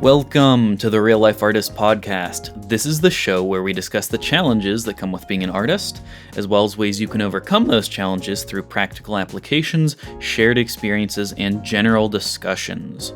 Welcome to the Real Life Artist Podcast. This is the show where we discuss the challenges that come with being an artist, as well as ways you can overcome those challenges through practical applications, shared experiences, and general discussions.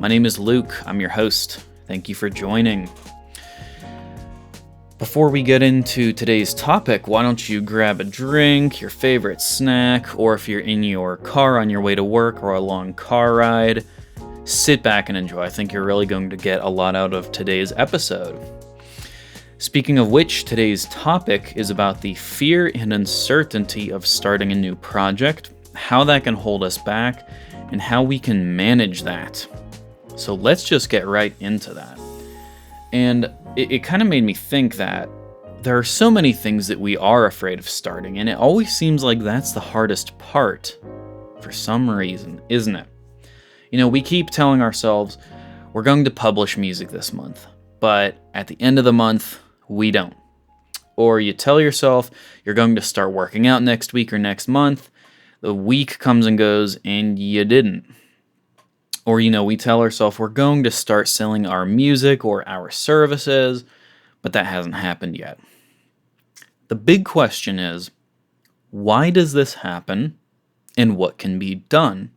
My name is Luke. I'm your host. Thank you for joining. Before we get into today's topic, why don't you grab a drink, your favorite snack, or if you're in your car on your way to work or a long car ride, sit back and enjoy. I think you're really going to get a lot out of today's episode. Speaking of which, today's topic is about the fear and uncertainty of starting a new project, how that can hold us back, and how we can manage that. So let's just get right into that. And it kind of made me think that there are so many things that we are afraid of starting, and it always seems like that's the hardest part for some reason, isn't it? You know, we keep telling ourselves we're going to publish music this month, but at the end of the month, we don't. Or you tell yourself you're going to start working out next week or next month, the week comes and goes, and you didn't. Or, we tell ourselves we're going to start selling our music or our services, but that hasn't happened yet. The big question is, why does this happen, and what can be done?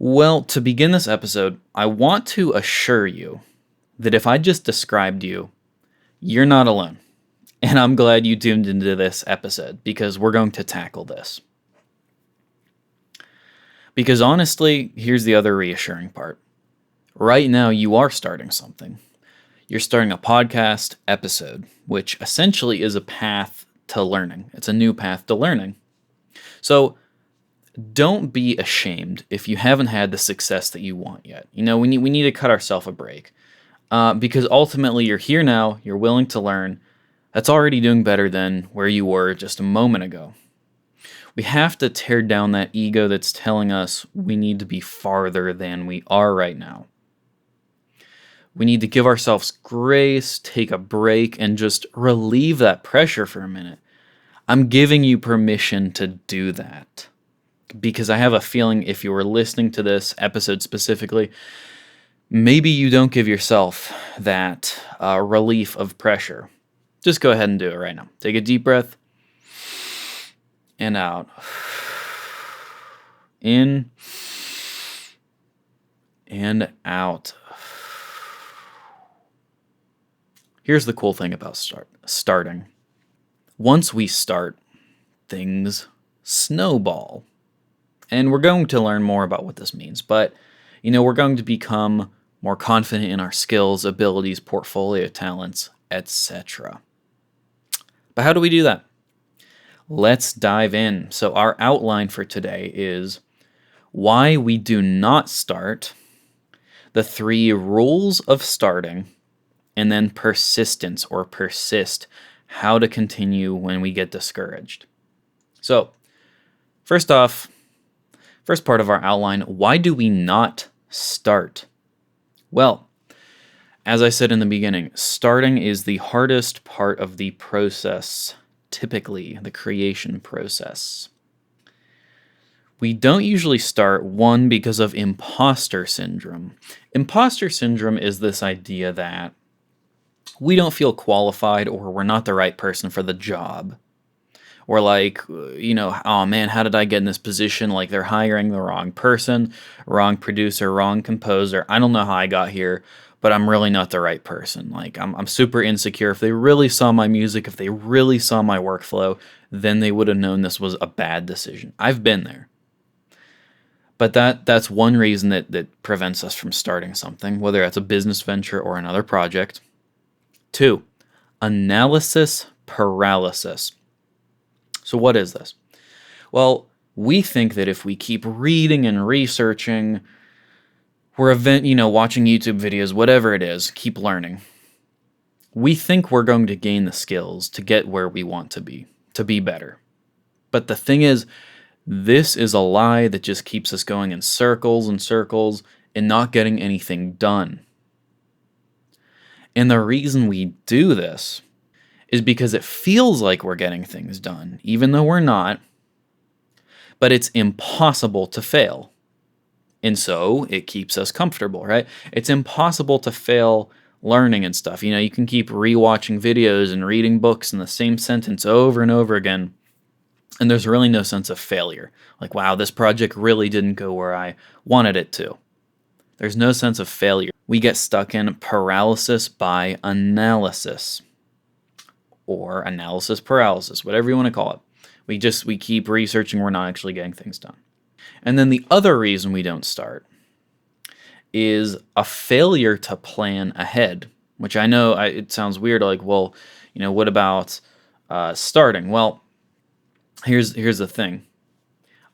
Well, to begin this episode, I want to assure you that if I just described you, you're not alone. And I'm glad you tuned into this episode because we're going to tackle this. Because honestly, here's the other reassuring part. Right now, you are starting something. You're starting a podcast episode, which essentially is a path to learning. It's a new path to learning. So, don't be ashamed if you haven't had the success that you want yet. We need to cut ourselves a break. Because ultimately you're here now, you're willing to learn. That's already doing better than where you were just a moment ago. We have to tear down that ego that's telling us we need to be farther than we are right now. We need to give ourselves grace, take a break, and just relieve that pressure for a minute. I'm giving you permission to do that. Because I have a feeling if you were listening to this episode specifically, maybe you don't give yourself that relief of pressure. Just go ahead and do it right now. Take a deep breath. And out. In. And out. Here's the cool thing about starting. Once we start, things snowball. And we're going to learn more about what this means. But, we're going to become more confident in our skills, abilities, portfolio talents, etc. But how do we do that? Let's dive in. So our outline for today is why we do not start, the 3 rules of starting, and then persistence or persist, how to continue when we get discouraged. So, first off, first part of our outline, why do we not start? Well, as I said in the beginning, starting is the hardest part of the process, typically the creation process. We don't usually start, one, because of imposter syndrome. Imposter syndrome is this idea that we don't feel qualified or we're not the right person for the job. Or oh man, how did I get in this position? Like they're hiring the wrong person, wrong producer, wrong composer. I don't know how I got here, but I'm really not the right person. Like I'm super insecure. If they really saw my music, if they really saw my workflow, then they would have known this was a bad decision. I've been there. But that's one reason that prevents us from starting something, whether it's a business venture or another project. 2, analysis paralysis. So what is this? Well, we think that if we keep reading and researching, we're watching YouTube videos, whatever it is, keep learning. We think we're going to gain the skills to get where we want to be better. But the thing is, this is a lie that just keeps us going in circles and circles and not getting anything done. And the reason we do this is because it feels like we're getting things done, even though we're not. But it's impossible to fail. And so it keeps us comfortable, right? It's impossible to fail learning and stuff. You can keep rewatching videos and reading books in the same sentence over and over again. And there's really no sense of failure. Like, wow, this project really didn't go where I wanted it to. There's no sense of failure. We get stuck in paralysis by analysis, or analysis paralysis, whatever you want to call it. We keep researching, we're not actually getting things done. And then the other reason we don't start is a failure to plan ahead, which I know it sounds weird, like, well, what about starting? Well, here's the thing.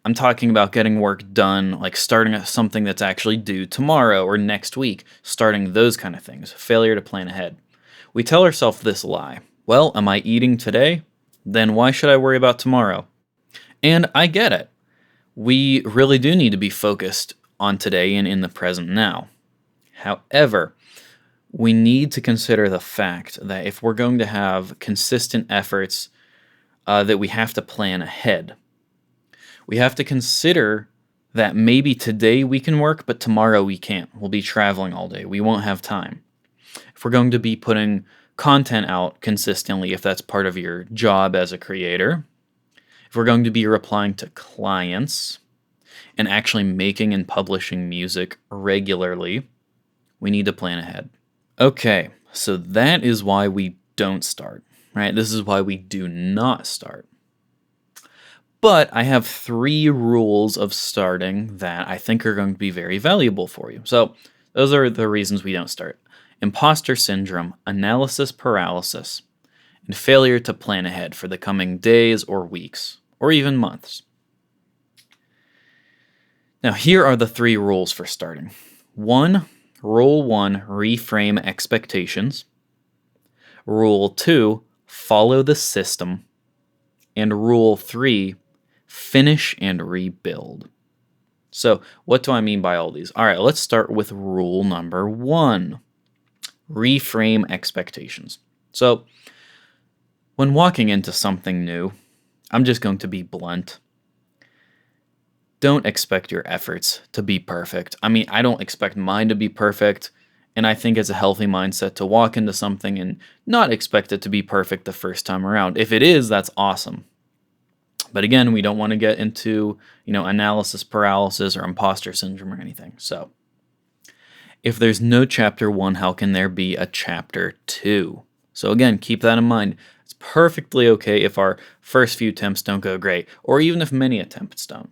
I'm talking about getting work done, like starting something that's actually due tomorrow or next week, starting those kind of things. Failure to plan ahead. We tell ourselves this lie. Well, am I eating today? Then why should I worry about tomorrow? And I get it. We really do need to be focused on today and in the present now. However, we need to consider the fact that if we're going to have consistent efforts, that we have to plan ahead. We have to consider that maybe today we can work, but tomorrow we can't. We'll be traveling all day. We won't have time. If we're going to be putting content out consistently, if that's part of your job as a creator, if we're going to be replying to clients and actually making and publishing music regularly, we need to plan ahead. Okay, so that is why we don't start, right? This is why we do not start. But I have 3 rules of starting that I think are going to be very valuable for you. So those are the reasons we don't start. Imposter syndrome, analysis paralysis, and failure to plan ahead for the coming days or weeks, or even months. Now, here are the 3 rules for starting. Rule 1, reframe expectations. Rule 2, follow the system. And Rule 3, finish and rebuild. So, what do I mean by all these? All right, let's start with rule number 1. Reframe expectations. So, when walking into something new, I'm just going to be blunt. Don't expect your efforts to be perfect. I mean, I don't expect mine to be perfect, and I think it's a healthy mindset to walk into something and not expect it to be perfect the first time around. If it is, that's awesome. But again, we don't want to get into, analysis paralysis or imposter syndrome or anything. So, if there's no chapter 1, how can there be a chapter 2? So again, keep that in mind. It's perfectly okay if our first few attempts don't go great, or even if many attempts don't.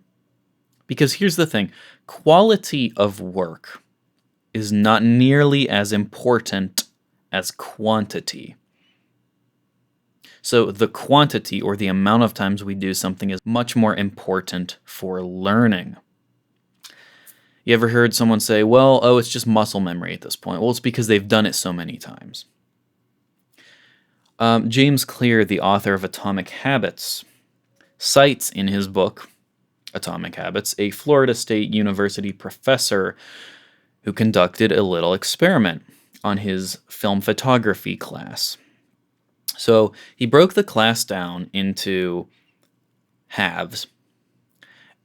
Because here's the thing, quality of work is not nearly as important as quantity. So the quantity, or the amount of times we do something, is much more important for learning. You ever heard someone say, well, it's just muscle memory at this point? Well, it's because they've done it so many times. James Clear, the author of Atomic Habits, cites in his book, Atomic Habits, a Florida State University professor who conducted a little experiment on his film photography class. So he broke the class down into halves,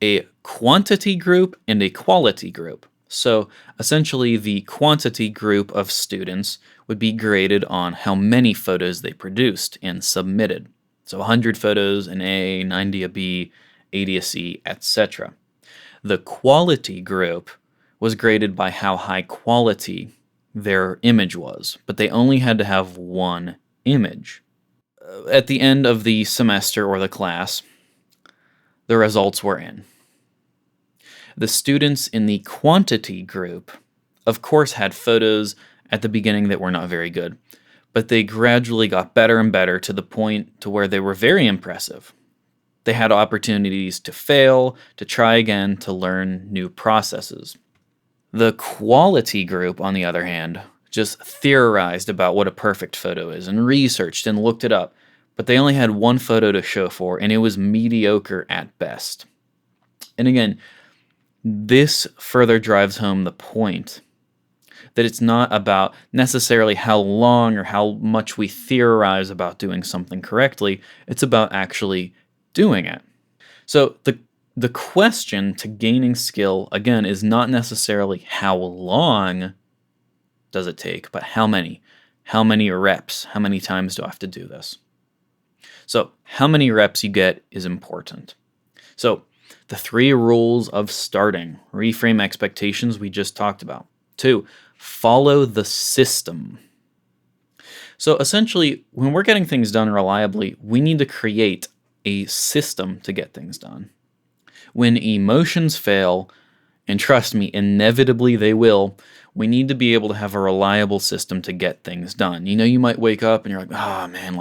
a quantity group and a quality group. So essentially the quantity group of students would be graded on how many photos they produced and submitted. So 100 photos an A, 90 a B, 80 a C, etc. The quality group was graded by how high quality their image was, but they only had to have one image. At the end of the semester or the class, the results were in. The students in the quantity group, of course, had photos at the beginning that were not very good, but they gradually got better and better to the point to where they were very impressive. They had opportunities to fail, to try again, to learn new processes. The quality group, on the other hand, just theorized about what a perfect photo is and researched and looked it up, but they only had one photo to show for, and it was mediocre at best. And again, this further drives home the point that it's not about necessarily how long or how much we theorize about doing something correctly. It's about actually doing it. So the The question to gaining skill, again, is not necessarily how long does it take, but how many? How many reps? How many times do I have to do this? So, how many reps you get is important. So, the 3 rules of starting: reframe expectations, we just talked about. 2, follow the system. So, essentially, when we're getting things done reliably, we need to create a system to get things done. When emotions fail, and trust me, inevitably they will, we need to be able to have a reliable system to get things done. You might wake up and you're like, oh man,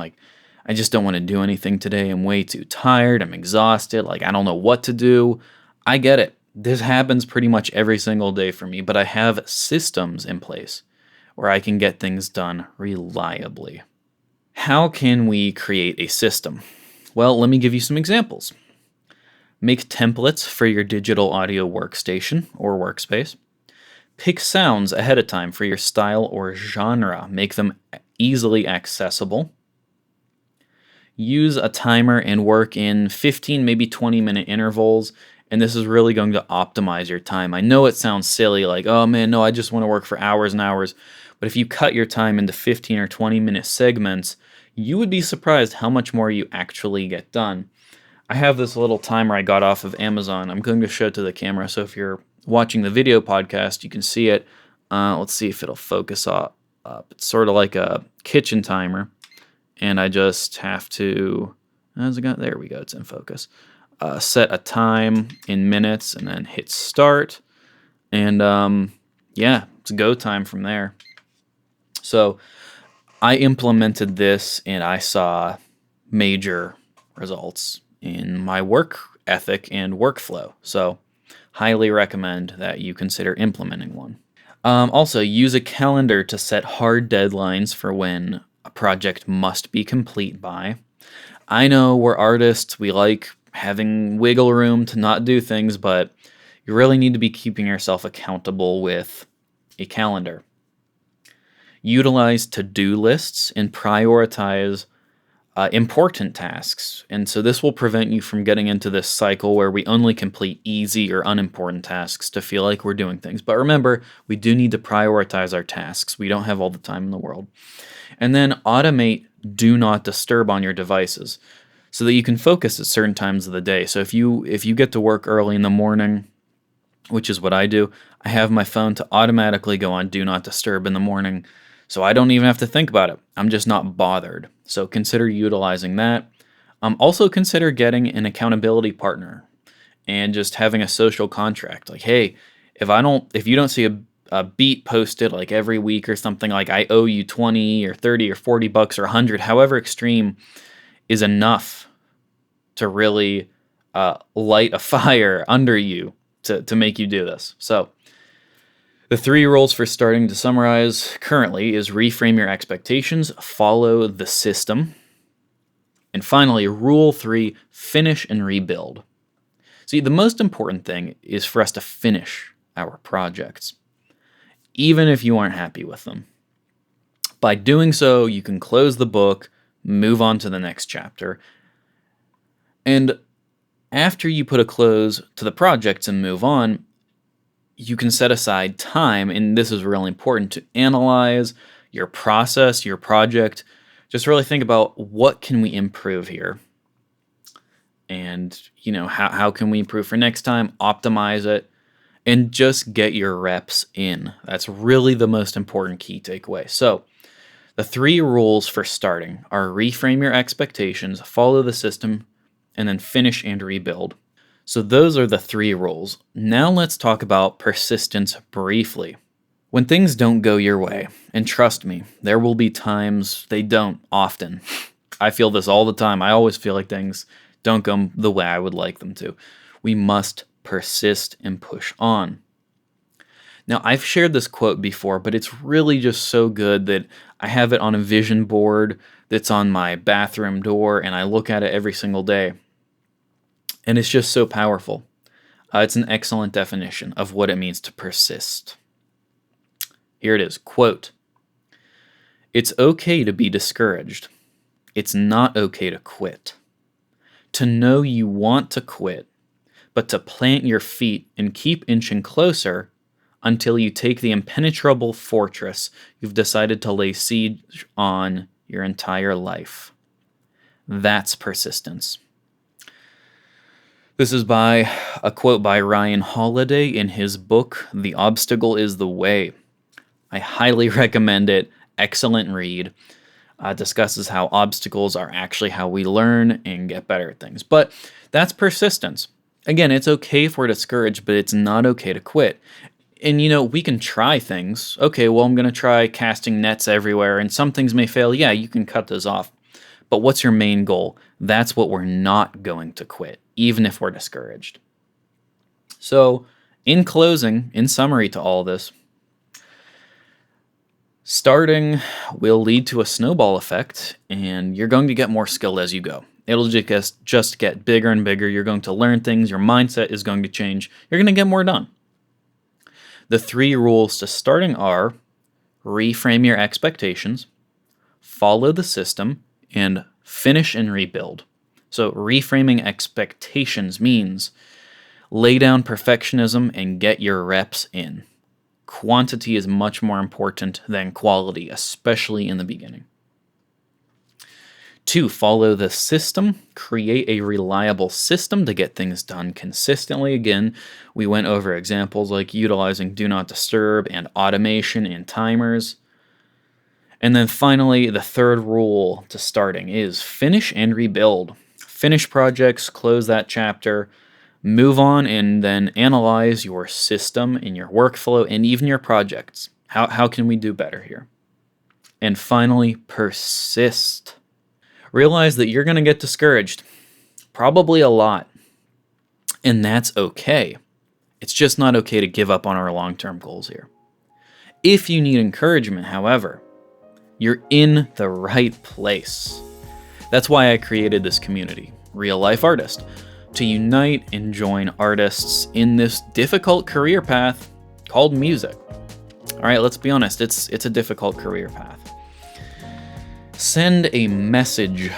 I just don't want to do anything today. I'm way too tired. I'm exhausted. I don't know what to do. I get it. This happens pretty much every single day for me, but I have systems in place where I can get things done reliably. How can we create a system? Well, let me give you some examples. Make templates for your digital audio workstation or workspace. Pick sounds ahead of time for your style or genre. Make them easily accessible. Use a timer and work in 15, maybe 20-minute intervals, and this is really going to optimize your time. I know it sounds silly, like, oh man, no, I just want to work for hours and hours, but if you cut your time into 15 or 20-minute segments, you would be surprised how much more you actually get done. I have this little timer I got off of Amazon. I'm going to show it to the camera, so if you're watching the video podcast, you can see it. Let's see if it'll focus up. It's sort of like a kitchen timer, and I just have to, there we go, it's in focus. Set a time in minutes and then hit start, and it's go time from there. So I implemented this and I saw major results in my work ethic and workflow. So highly recommend that you consider implementing one. Also, use a calendar to set hard deadlines for when a project must be complete by. I know we're artists, we like having wiggle room to not do things, but you really need to be keeping yourself accountable with a calendar. Utilize to-do lists and prioritize important tasks. And so this will prevent you from getting into this cycle where we only complete easy or unimportant tasks to feel like we're doing things. But remember, we do need to prioritize our tasks. We don't have all the time in the world. And then automate do not disturb on your devices so that you can focus at certain times of the day. So if you get to work early in the morning, which is what I do, I have my phone to automatically go on do not disturb in the morning, so I don't even have to think about it. I'm just not bothered. So consider utilizing that. Also consider getting an accountability partner and just having a social contract. Like, hey, if you don't see a beat posted like every week or something, like I owe you 20 or 30 or 40 bucks or 100, however extreme is enough to really light a fire under you to make you do this. So the 3 rules for starting, to summarize currently, is reframe your expectations, follow the system, and finally, rule 3, finish and rebuild. See, the most important thing is for us to finish our projects, even if you aren't happy with them. By doing so, you can close the book, move on to the next chapter, and after you put a close to the projects and move on, you can set aside time, and this is really important, to analyze your process, your project. Just really think about what can we improve here, and how can we improve for next time, optimize it, and just get your reps in. That's really the most important key takeaway. So the 3 rules for starting are reframe your expectations, follow the system, and then finish and rebuild. So those are the 3 rules. Now let's talk about persistence briefly. When things don't go your way, and trust me, there will be times they don't often. I feel this all the time. I always feel like things don't go the way I would like them to. We must persist and push on. Now, I've shared this quote before, but it's really just so good that I have it on a vision board that's on my bathroom door, and I look at it every single day. And it's just so powerful. It's an excellent definition of what it means to persist. Here it is, quote, "It's okay to be discouraged. It's not okay to quit. To know you want to quit, but to plant your feet and keep inching closer until you take the impenetrable fortress you've decided to lay siege on your entire life. That's persistence. This is by a quote by Ryan Holiday in his book, The Obstacle is the Way. I highly recommend it. Excellent read. Discusses how obstacles are actually how we learn and get better at things. But that's persistence. Again, it's okay if we're discouraged, but it's not okay to quit. And we can try things. Okay, well, I'm going to try casting nets everywhere, and some things may fail. Yeah, you can cut those off. But what's your main goal? That's what we're not going to quit, even if we're discouraged. So, in closing, in summary to all this, starting will lead to a snowball effect, and you're going to get more skilled as you go. It'll just get bigger and bigger. You're going to learn things. Your mindset is going to change. You're going to get more done. The 3 rules to starting are reframe your expectations, follow the system, and finish and rebuild. So reframing expectations means lay down perfectionism and get your reps in. Quantity is much more important than quality, especially in the beginning. 2, follow the system. Create a reliable system to get things done consistently. Again, we went over examples like utilizing Do Not Disturb and automation and timers. And then finally, the 3rd rule to starting is finish and rebuild. Finish projects, close that chapter, move on, and then analyze your system and your workflow and even your projects. How can we do better here? And finally, persist. Realize that you're going to get discouraged, probably a lot, and that's okay. It's just not okay to give up on our long-term goals here. If you need encouragement, however, you're in the right place. That's why I created this community, Real Life Artist, to unite and join artists in this difficult career path called music. All right, let's be honest, it's a difficult career path. Send a message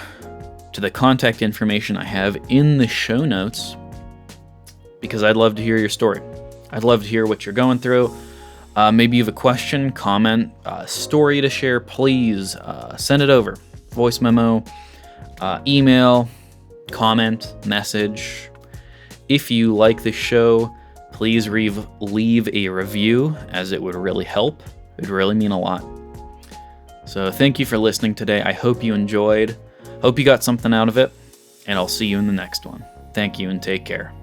to the contact information I have in the show notes because I'd love to hear your story. I'd love to hear what you're going through. Maybe you have a question, comment, story to share. Please send it over. Voice memo, email, comment, message. If you like the show, please leave a review, as it would really help. It would really mean a lot. So thank you for listening today. I hope you enjoyed. Hope you got something out of it. And I'll see you in the next one. Thank you and take care.